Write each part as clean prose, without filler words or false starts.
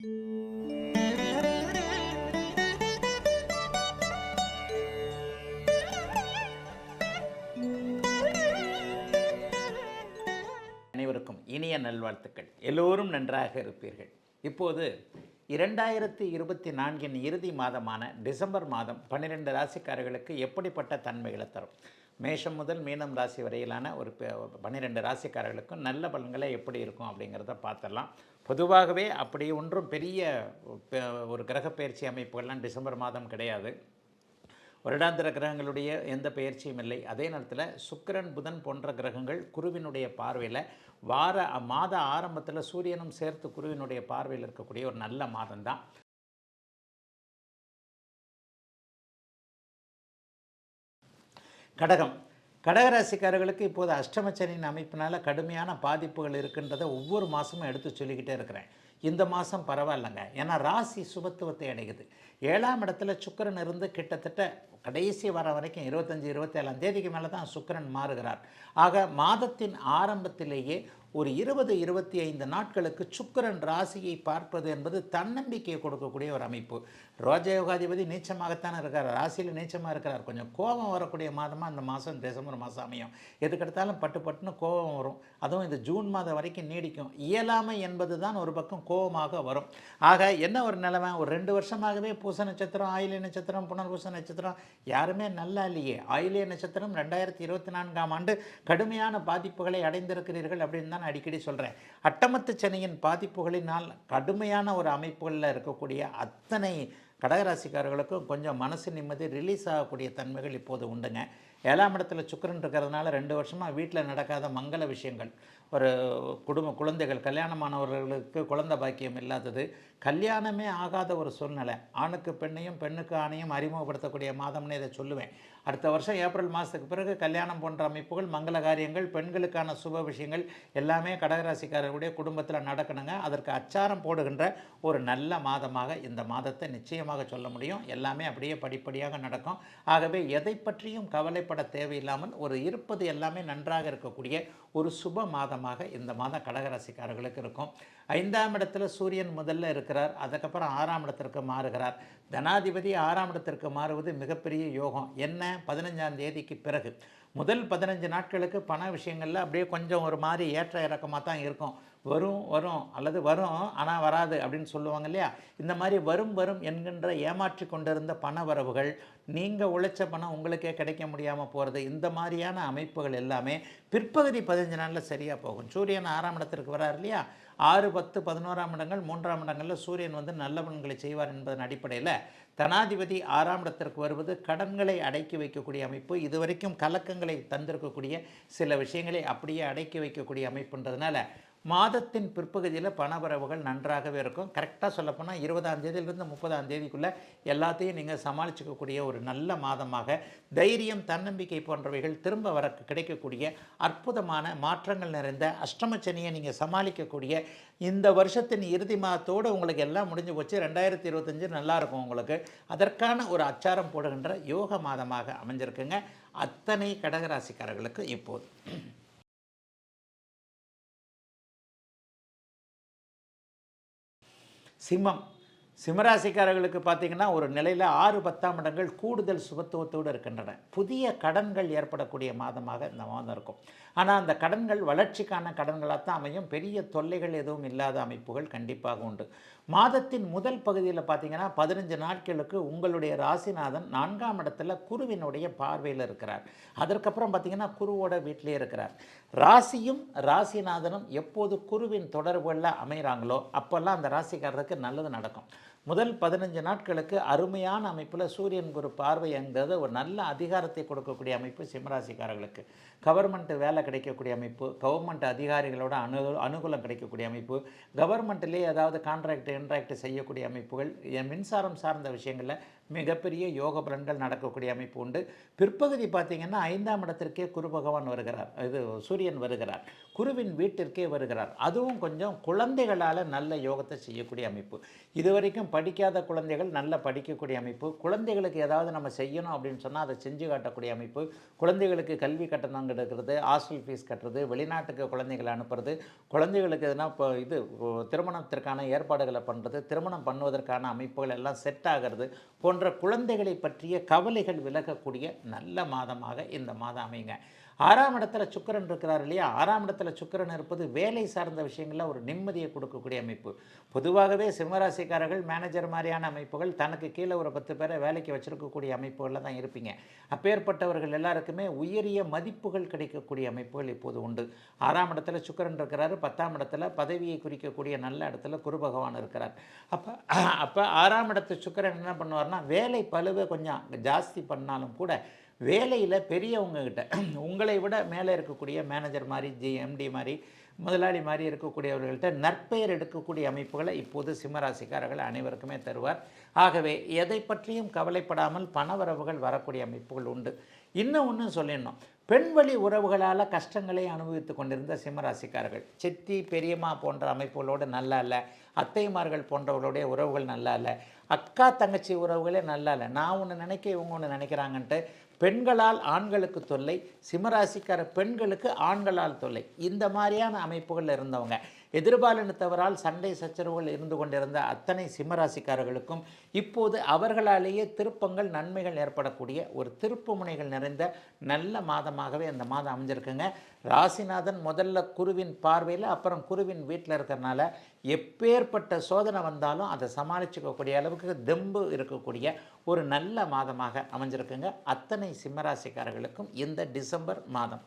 அனைவருக்கும் இனிய நல்வாழ்த்துக்கள். எல்லோரும் நன்றாக இருப்பீர்கள். இப்போது 2024 இறுதி மாதமான டிசம்பர் மாதம் 12 ராசிக்காரர்களுக்கு எப்படிப்பட்ட தன்மைகளை தரும், மேஷம் முதல் மீனம் ராசி வரையிலான ஒரு 12 ராசிக்காரர்களுக்கும் நல்ல பலன்களை எப்படி இருக்கும் அப்படிங்கிறத பார்த்துடலாம். பொதுவாகவே அப்படி ஒன்றும் பெரிய ஒரு கிரகப்பெயர்ச்சி அமைப்புகள்லாம் டிசம்பர் மாதம் கிடையாது. வருடாந்திர கிரகங்களுடைய எந்த பயிற்சியும் இல்லை. அதே நேரத்தில் சுக்கிரன் புதன் போன்ற கிரகங்கள் குருவினுடைய பார்வையில் மாத ஆரம்பத்தில் சூரியனும் சேர்த்து குருவினுடைய பார்வையில் இருக்கக்கூடிய ஒரு நல்ல மாதம்தான். கடகராசிக்காரர்களுக்கு இப்போது அஷ்டமச்சனியின் அமைப்பினால் கடுமையான பாதிப்புகள் இருக்கின்றதை ஒவ்வொரு மாதமும் எடுத்து சொல்லிக்கிட்டே இருக்கிறேன். இந்த மாதம் பரவாயில்லைங்க, ஏன்னா ராசி சுபத்துவத்தை அடைகுது. 7ஆம் இடத்துல சுக்கிரன் இருந்து கிட்டத்தட்ட கடைசி வாரம் வரைக்கும் 25-27ஆம் தேதிக்கு மேலே தான் சுக்கிரன் மாறுகிறார். ஆக மாதத்தின் ஆரம்பத்திலேயே ஒரு 20-25 நாட்களுக்கு சுக்கிரன் ராசியை பார்ப்பது என்பது தன்னம்பிக்கையை கொடுக்கக்கூடிய ஒரு அமைப்பு. ரோஜயோகாதிபதி நீச்சமாகத்தான் இருக்கிறார், ராசியில் நீச்சமாக இருக்கிறார். கொஞ்சம் கோபம் வரக்கூடிய மாதமாக அந்த மாதம் டிசம்பர் மாதம் அமையும். எதுக்கெடுத்தாலும் பட்டுன்னு கோபம் வரும். அதுவும் இந்த ஜூன் மாதம் வரைக்கும் நீடிக்கும். இயலாமை என்பது தான் ஒரு பக்கம் கோபமாக வரும். ஆக என்ன ஒரு நிலைமை, ஒரு 2 வருஷமாகவே பூச நட்சத்திரம், ஆயில்ய நட்சத்திரம், புனர்பூச நட்சத்திரம் யாருமே நல்லா இல்லையே. ஆயில்ய நட்சத்திரம் 2024ஆம் ஆண்டு கடுமையான பாதிப்புகளை அடைந்திருக்கிறீர்கள் அப்படின்னு தான் அடிக்கடி சொல்கிறேன். அட்டமத்து சனியின் பாதிப்புகளினால் கடுமையான ஒரு அமைப்புகளில் இருக்கக்கூடிய அத்தனை கடகராசிக்காரர்களுக்கும் கொஞ்சம் மனசு நிம்மதி ரிலீஸ் ஆகக்கூடிய தன்மைகள் இப்போது உண்டுங்க. 7ஆம் இடத்துல சுக்கிரன் இருக்கிறதுனால 2 வருஷமாக வீட்டில் நடக்காத மங்கள விஷயங்கள், ஒரு குழந்தைகள், கல்யாணமானவர்களுக்கு குழந்தை பாக்கியம் இல்லாதது, கல்யாணமே ஆகாத ஒரு சூழ்நிலை, ஆணுக்கு பெண்ணையும் பெண்ணுக்கு ஆணையும் அறிமுகப்படுத்தக்கூடிய மாதம்னு இதை சொல்லுவேன். அடுத்த வருஷம் ஏப்ரல் மாதத்துக்கு பிறகு கல்யாணம் போன்ற அமைப்புகள், மங்கள காரியங்கள், பெண்களுக்கான சுப விஷயங்கள் எல்லாமே கடகராசிக்காரர்களுடைய குடும்பத்தில் நடக்கணுங்க. அதற்கு அச்சாரம் போடுகின்ற ஒரு நல்ல மாதமாக இந்த மாதத்தை நிச்சயமாக சொல்ல முடியும். எல்லாமே அப்படியே படிப்படியாக நடக்கும். ஆகவே எதை பற்றியும் கவலைப்பட தேவையில்லாமல் ஒரு இருப்பது எல்லாமே நன்றாக இருக்கக்கூடிய ஒரு சுப மாதமாக இந்த மாதம் கடகராசிக்காரர்களுக்கு இருக்கும். 5ஆம் இடத்துல சூரியன் முதல்ல இருக்கிறார், அதுக்கப்புறம் 6ஆம் இடத்திற்கு மாறுகிறார். தனாதிபதி 6ஆம் இடத்திற்கு மாறுவது மிகப்பெரிய யோகம். என்ன, 15ஆம் தேதிக்கு பிறகு முதல் 15 நாட்களுக்கு பண விஷயங்களில் அப்படியே கொஞ்சம் ஒரு மாதிரி ஏற்ற இறக்கமாக தான் இருக்கும். வரும் அல்லது வரும் ஆனால் வராது அப்படின்னு சொல்லுவாங்க இல்லையா. இந்த மாதிரி வரும் என்கின்ற ஏமாற்றி கொண்டிருந்த பண வரவுகள், நீங்கள் உழைச்ச பணம் உங்களுக்கே கிடைக்க முடியாமல் போகிறது, இந்த மாதிரியான அமைப்புகள் எல்லாமே பிற்பகுதி 15 நாளில் சரியாக போகும். சூரியன் 6ஆம் இடத்திற்கு வரார் இல்லையா. 6, 10, 11ஆம் இடங்கள், 3ஆம் இடங்களில் சூரியன் வந்து நல்ல பலன்களை செய்வார் என்பதன் அடிப்படையில் தனாதிபதி 6ஆம் இடத்திற்கு வருவது கடன்களை அடக்கி வைக்கக்கூடிய அமைப்பு. இதுவரைக்கும் கலக்கங்களை தந்திருக்கக்கூடிய சில விஷயங்களை அப்படியே அடக்கி வைக்கக்கூடிய அமைப்புன்றதுனால மாதத்தின் பிற்பகுதியில் பணவரவுகள் நன்றாகவே இருக்கும். கரெக்டாக சொல்லப்போனால் 20ஆம் தேதியிலிருந்து 30ஆம் தேதிக்குள்ளே எல்லாத்தையும் நீங்கள் சமாளிச்சிக்கக்கூடிய ஒரு நல்ல மாதமாக தைரியம், தன்னம்பிக்கை போன்றவைகள் திரும்ப வர கிடைக்கக்கூடிய அற்புதமான மாற்றங்கள் நிறைந்த அஷ்டமச்சனியை நீங்கள் சமாளிக்கக்கூடிய இந்த வருஷத்தின் இறுதி மாதத்தோடு உங்களுக்கு எல்லாம் முடிஞ்சு போச்சு. 2025 நல்லாயிருக்கும் உங்களுக்கு. அதற்கான ஒரு அச்சாரம் போடுகின்ற யோக மாதமாக அமைஞ்சிருக்குங்க அத்தனை கடகராசிக்காரர்களுக்கு. இப்போது சிம்மராசிக்காரர்களுக்கு பார்த்திங்கன்னா ஒரு நிலையில் 6, 10ஆம் இடங்கள் கூடுதல் சுபத்துவத்தோடு இருக்கின்றன. புதிய கடன்கள் ஏற்படக்கூடிய மாதமாக இந்த மாதம் இருக்கும். ஆனால் அந்த கடன்கள் வளர்ச்சிக்கான கடன்களாக தான் அமையும். பெரிய தொல்லைகள் எதுவும் இல்லாத அமைப்புகள் கண்டிப்பாக உண்டு. மாதத்தின் முதல் பகுதியில் பார்த்திங்கன்னா 15 நாட்களுக்கு உங்களுடைய ராசிநாதன் 4ஆம் இடத்துல குருவினுடைய பார்வையில் இருக்கிறார். அதற்கப்புறம் பார்த்திங்கன்னா குருவோட வீட்டிலே இருக்கிறார். ராசியும் ராசிநாதனும் எப்போது குருவின் தொடர்புகளில் அமைகிறாங்களோ அப்போல்லாம் அந்த ராசிக்காரருக்கு நல்லது நடக்கும். முதல் 15 நாட்களுக்கு அருமையான அமைப்பில் சூரியன் குரு பார்வைங்கிறது ஒரு நல்ல அதிகாரத்தை கொடுக்கக்கூடிய அமைப்பு சிம்மராசிக்காரர்களுக்கு. கவர்மெண்ட் வேலை கிடைக்கக்கூடிய அமைப்பு, கவர்மெண்ட் அதிகாரிகளோட அனுகூலம் கிடைக்கக்கூடிய அமைப்பு, கவர்மெண்ட்லேயே ஏதாவது கான்ட்ராக்ட் செய்யக்கூடிய அமைப்புகள், மின்சாரம் சார்ந்த விஷயங்களில் மிகப்பெரிய யோக பலன்கள் நடக்கக்கூடிய அமைப்பு உண்டு. பிற்பகுதி பார்த்திங்கன்னா 5ஆம் இடத்திற்கே குரு பகவான் வருகிறார், சூரியன் வருகிறார், குருவின் வீட்டிற்கே வருகிறார். அதுவும் கொஞ்சம் குழந்தைகளால் நல்ல யோகத்தை செய்யக்கூடிய அமைப்பு. இதுவரைக்கும் படிக்காத குழந்தைகள் நல்லா படிக்கக்கூடிய அமைப்பு, குழந்தைகளுக்கு ஏதாவது நம்ம செய்யணும் அப்படின்னு சொன்னால் அதை செஞ்சு காட்டக்கூடிய அமைப்பு, குழந்தைகளுக்கு கல்வி கட்டணம் எடுக்கிறது, ஹாஸ்டல் ஃபீஸ் கட்டுறது, வெளிநாட்டுக்கு குழந்தைகளை அனுப்புறது, குழந்தைகளுக்கு எதுனா இப்போ திருமணத்திற்கான ஏற்பாடுகளை பண்ணுறது, திருமணம் பண்ணுவதற்கான அமைப்புகள் எல்லாம் செட் ஆகிறது போன்ற குழந்தைகளை பற்றிய கவலைகள் விலகக்கூடிய நல்ல மாதமாக இந்த மாதம் அமைங்க. 6ஆம் இடத்துல சுக்கிரன் இருக்கிறார் இல்லையா? 6ஆம் இடத்துல சுக்கிரன் இருப்பது வேலை சார்ந்த விஷயங்களில் ஒரு நிம்மதியை கொடுக்கக்கூடிய அமைப்பு. பொதுவாகவே சிம்மராசிக்காரர்கள் மேனேஜர் மாதிரியான அமைப்புகள், தனக்கு கீழே ஒரு 10 பேரை வேலைக்கு வச்சிருக்கக்கூடிய அமைப்புகளில் தான் இருப்பீங்க. அப்பேற்பட்டவர்கள் எல்லாருக்குமே உயரிய மதிப்புகள் கிடைக்கக்கூடிய அமைப்புகள் இப்போது உண்டு. 6ஆம் இடத்துல சுக்கிரன் இருக்கிறாரு, 10ஆம் இடத்துல பதவியை குறிக்கக்கூடிய நல்ல இடத்துல குரு பகவான் இருக்கிறார். அப்போ 6ஆம் இடத்து சுக்கிரன் என்ன பண்ணுவார்னா, வேலை பளுவை கொஞ்சம் ஜாஸ்தி பண்ணாலும் கூட வேலையில் பெரியவங்ககிட்ட உங்களை விட மேலே இருக்கக்கூடிய மேனேஜர் மாதிரி, எம்டி மாதிரி, முதலாளி மாதிரி இருக்கக்கூடியவர்கள்ட்ட நற்பெயர் எடுக்கக்கூடிய அமைப்புகளை இப்போது சிம்மராசிக்காரர்கள் அனைவருக்குமே தருவார். ஆகவே எதை பற்றியும் கவலைப்படாமல் பணவரவுகள் வரக்கூடிய அமைப்புகள் உண்டு. இன்னும் ஒன்று சொல்லிடணும், பெண்வழி உறவுகளால் கஷ்டங்களை அனுபவித்து கொண்டிருந்த சிம்மராசிக்காரர்கள், சித்தி பெரியம்மா போன்ற அமைப்புகளோடு நல்லா இல்லை, அத்தைமார்கள் போன்றவர்களுடைய உறவுகள் நல்லா இல்லை, அக்கா தங்கச்சி உறவுகளே நல்லா இல்லை, நான் ஒன்று நினைக்க இவங்க ஒன்று நினைக்கிறாங்கன்ட்டு பெண்களால் ஆண்களுக்கு தொல்லை, சிம்மராசிக்கார பெண்களுக்கு ஆண்களால் தொல்லை, இந்த மாதிரியான அமைப்புகள் இருந்தவங்க, எதிர்பாலினத்தவரால் சண்டை சச்சரவுகள் இருந்து கொண்டிருந்த அத்தனை சிம்மராசிக்காரர்களுக்கும் இப்போது அவர்களாலேயே திருப்பங்கள், நன்மைகள் ஏற்படக்கூடிய ஒரு திருப்பு முனைகள் நிறைந்த நல்ல மாதமாகவே அந்த மாதம் அமைஞ்சிருக்குங்க. ராசிநாதன் முதல்ல குருவின் பார்வையில், அப்புறம் குருவின் வீட்டில் இருக்கிறனால எப்பேற்பட்ட சோதனை வந்தாலும் அதை சமாளிச்சுக்கக்கூடிய அளவுக்கு தெம்பு இருக்கக்கூடிய ஒரு நல்ல மாதமாக அமைஞ்சிருக்குங்க அத்தனை சிம்மராசிக்காரர்களுக்கும் இந்த டிசம்பர் மாதம்.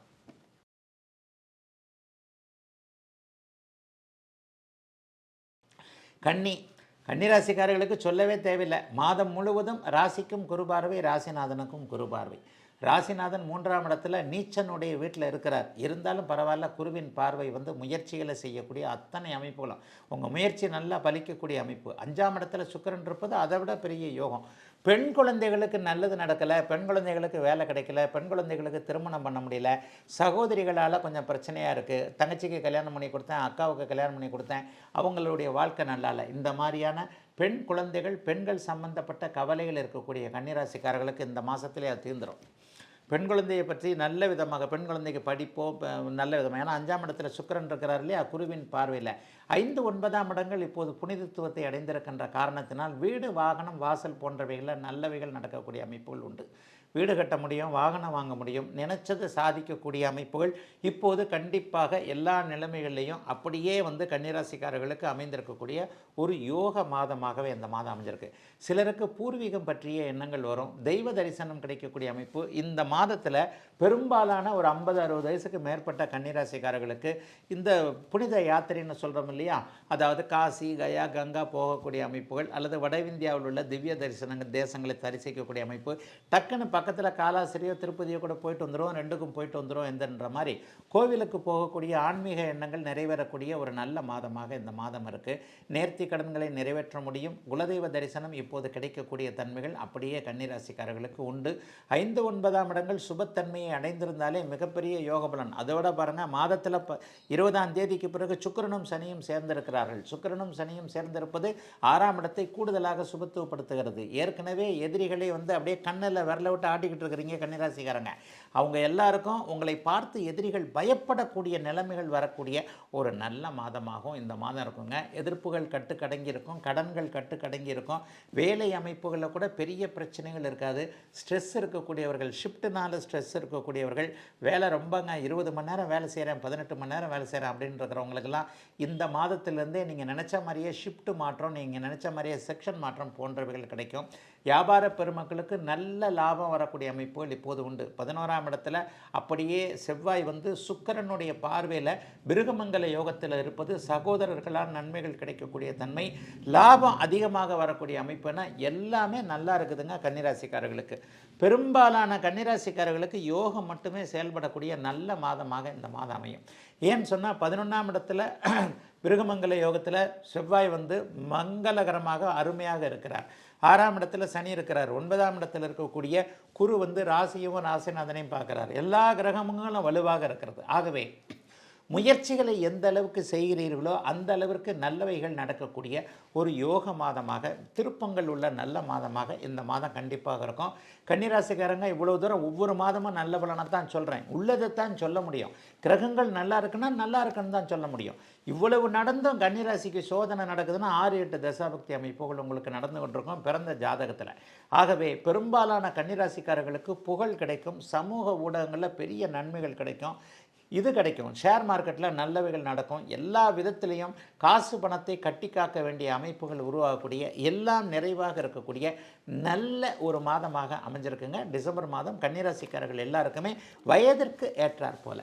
கன்னிராசிக்காரர்களுக்கு சொல்லவே தேவையில்லை. மாதம் முழுவதும் ராசிக்கும் குருபார்வை, ராசிநாதனுக்கும் குருபார்வை. ராசிநாதன் 3ஆம் இடத்துல நீச்சனுடைய வீட்டில் இருக்கிறார். இருந்தாலும் பரவாயில்ல, குருவின் பார்வை முயற்சிகளை செய்யக்கூடிய அத்தனை அமைப்புகளும் உங்கள் முயற்சி நல்லா பலிக்கக்கூடிய அமைப்பு. 5ஆம் இடத்துல சுக்கிரன் இருப்பது அதை விட பெரிய யோகம். பெண் குழந்தைகளுக்கு நல்லது நடக்கலை, பெண் குழந்தைகளுக்கு வேலை கிடைக்கல, பெண் குழந்தைகளுக்கு திருமணம் பண்ண முடியல, சகோதரிகளால் கொஞ்சம் பிரச்சனையாக இருக்குது, தங்கச்சிக்கு கல்யாணம் பண்ணி கொடுத்தேன், அக்காவுக்கு கல்யாணம் பண்ணி கொடுத்தேன், அவங்களுடைய வாழ்க்கை நல்லா இல்லை, இந்த மாதிரியான பெண் குழந்தைகள், பெண்கள் சம்பந்தப்பட்ட கவலைகள் இருக்கக்கூடிய கன்னிராசிக்காரர்களுக்கு இந்த மாதத்திலே அது தீர்ந்துடும். பெண் குழந்தையை பற்றி நல்ல விதமாக, பெண் குழந்தைக்கு படிப்போ நல்ல விதமாக, ஏன்னா 5ஆம் இடத்துல சுக்கிரன் இருக்கிறார் இல்லையா, குருவின் பார்வையில் 5, 9ஆம் இடங்கள் இப்போது புனிதத்துவத்தை அடைந்திருக்கின்ற காரணத்தினால் வீடு, வாகனம், வாசல் போன்றவைகளில் நல்லவைகள் நடக்கக்கூடிய அமைப்புகள் உண்டு. வீடு கட்ட முடியும், வாகனம் வாங்க முடியும், நினைச்சதை சாதிக்கக்கூடிய அமைப்புகள் இப்போது கண்டிப்பாக எல்லா நிலைமைகள்லையும் அப்படியே கன்னிராசிக்காரர்களுக்கு அமைந்திருக்கக்கூடிய ஒரு யோக மாதமாகவே இந்த மாதம் அமைஞ்சிருக்கு. சிலருக்கு பூர்வீகம் பற்றிய எண்ணங்கள் வரும், தெய்வ தரிசனம் கிடைக்கக்கூடிய அமைப்பு இந்த மாதத்தில் பெரும்பாலான ஒரு 50-60 வயசுக்கு மேற்பட்ட கன்னிராசிக்காரர்களுக்கு இந்த புனித யாத்திரைன்னு சொல்கிறோம் இல்லையா, அதாவது காசி, கயா, கங்கா போகக்கூடிய அமைப்புகள், அல்லது வட இந்தியாவில் உள்ள திவ்ய தரிசனங்கள் தேசங்களை தரிசிக்கக்கூடிய அமைப்பு, டக்குன்னு பக்கத்தில் காலாசிரியோ திருப்பதியோ கூட போயிட்டு வந்துடும், 2க்கும் போயிட்டு வந்துடும் என்ற மாதிரி கோவிலுக்கு போகக்கூடிய ஆன்மீக எண்ணங்கள் நிறைவேறக்கூடிய ஒரு நல்ல மாதமாக இந்த மாதம் இருக்குது. நேர்த்தி கடன்களை நிறைவேற்ற முடியும். குலதெய்வ தரிசனம் இப்போது கிடைக்கக்கூடிய தன்மைகள் அப்படியே கன்னிராசிக்காரர்களுக்கு உண்டு. 5, 9ஆம் இடங்கள் சுபத்தன்மையை அடைந்திருந்தாலே மிகப்பெரிய யோகபலன். அதோட பாருங்கள், மாதத்தில் 20ஆம் தேதிக்கு பிறகு சுக்கிரனும் சனியும் சேர்ந்திருக்கிறார்கள். சுக்கிரனும் சனியும் சேர்ந்திருப்பது 6ஆம் இடத்தை கூடுதலாக சுபத்துவப்படுத்துகிறது. ஏற்கனவே எதிரிகளை அப்படியே கண்ணில் விரல விட்டு ஆட்டிக்கிட்டு இருக்கிறீங்க கன்னிராசிக்காரங்க, அவங்க எல்லாருக்கும் உங்களை பார்த்து எதிரிகள் பயப்படக்கூடிய நிலைமைகள் வரக்கூடிய ஒரு நல்ல மாதமாகவும் இந்த மாதம் இருக்குங்க. எதிர்ப்புகள் கட்டுக்கடங்கி இருக்கும், கடன்கள் கட்டுக்கடங்கி இருக்கும், வேலை அமைப்புகளில் கூட பெரிய பிரச்சனைகள் இருக்காது. ஸ்ட்ரெஸ் இருக்கக்கூடியவர்கள், ஷிஃப்ட்னால ஸ்ட்ரெஸ் இருக்கக்கூடியவர்கள், வேலை ரொம்பங்க 20 மணி நேரம் வேலை செய்கிறேன், 18 மணி நேரம் வேலை செய்கிறேன் அப்படின்னு இருக்கிறவங்களுக்கெல்லாம் இந்த மாதத்திலேருந்தே நீங்கள் நினச்ச மாதிரியே ஷிஃப்ட் மாற்றம், நீங்கள் நினச்ச மாதிரியே செக்ஷன் மாற்றம் போன்றவைகள் கிடைக்கும். வியாபார பெருமக்களுக்கு நல்ல லாபம் வரக்கூடிய அமைப்புகள் இப்போது உண்டு. 11ஆம் இடத்துல அப்படியே செவ்வாய் சுக்கிரனுடைய பார்வையில் பிருகமங்கல யோகத்தில் இருப்பது சகோதரர்களால் நன்மைகள் கிடைக்கக்கூடிய தன்மை, லாபம் அதிகமாக வரக்கூடிய அமைப்புனா எல்லாமே நல்லா இருக்குதுங்க கன்னிராசிக்காரர்களுக்கு. பெரும்பாலான கன்னிராசிக்காரர்களுக்கு யோகம் மட்டுமே செயல்படக்கூடிய நல்ல மாதமாக இந்த மாதம் அமையும். ஏன்னு சொன்னால் 11ஆம் இடத்துல பிருகமங்கல யோகத்தில் செவ்வாய் மங்களகரமாக அருமையாக இருக்கிறார். 6ஆம் இடத்துல சனி இருக்கிறார். 9ஆம் இடத்தில் இருக்கக்கூடிய குரு ராசியும் ராசிநாதனையும் பார்க்குறார். எல்லா கிரகங்களும் வலுவாக இருக்கிறது. ஆகவே முயற்சிகளை எந்த அளவுக்கு செய்கிறீர்களோ அந்த அளவிற்கு நல்லவைகள் நடக்கக்கூடிய ஒரு யோக மாதமாக, திருப்பங்கள் உள்ள நல்ல மாதமாக இந்த மாதம் கண்டிப்பாக இருக்கும். கன்னிராசிக்காரங்க இவ்வளோ தூரம் ஒவ்வொரு மாதமும் நல்ல பலனை தான் சொல்கிறேன், உள்ளதைத்தான் சொல்ல முடியும். கிரகங்கள் நல்லா இருக்குன்னா நல்லா இருக்குன்னு தான் சொல்ல முடியும். இவ்வளவு நடந்தும் கன்னிராசிக்கு சோதனை நடக்குதுன்னா 6-8 தசாபக்தி அமைப்புகள் உங்களுக்கு நடந்து கொண்டிருக்கும் பிறந்த ஜாதகத்தில். ஆகவே பெரும்பாலான கன்னிராசிக்காரர்களுக்கு புகழ் கிடைக்கும், சமூக ஊடகங்களில் பெரிய நன்மைகள் கிடைக்கும், இது கிடைக்கும், ஷேர் மார்க்கெட்டில் நல்லவைகள் நடக்கும். எல்லா விதத்திலையும் காசு பணத்தை கட்டி காக்க வேண்டிய அமைப்புகள் உருவாகக்கூடிய, எல்லாம் நிறைவாக இருக்கக்கூடிய நல்ல ஒரு மாதமாக அமைஞ்சிருக்குங்க டிசம்பர் மாதம். கன்னிராசிக்காரர்கள் எல்லாருக்குமே வயதிற்கு ஏற்றாற் போல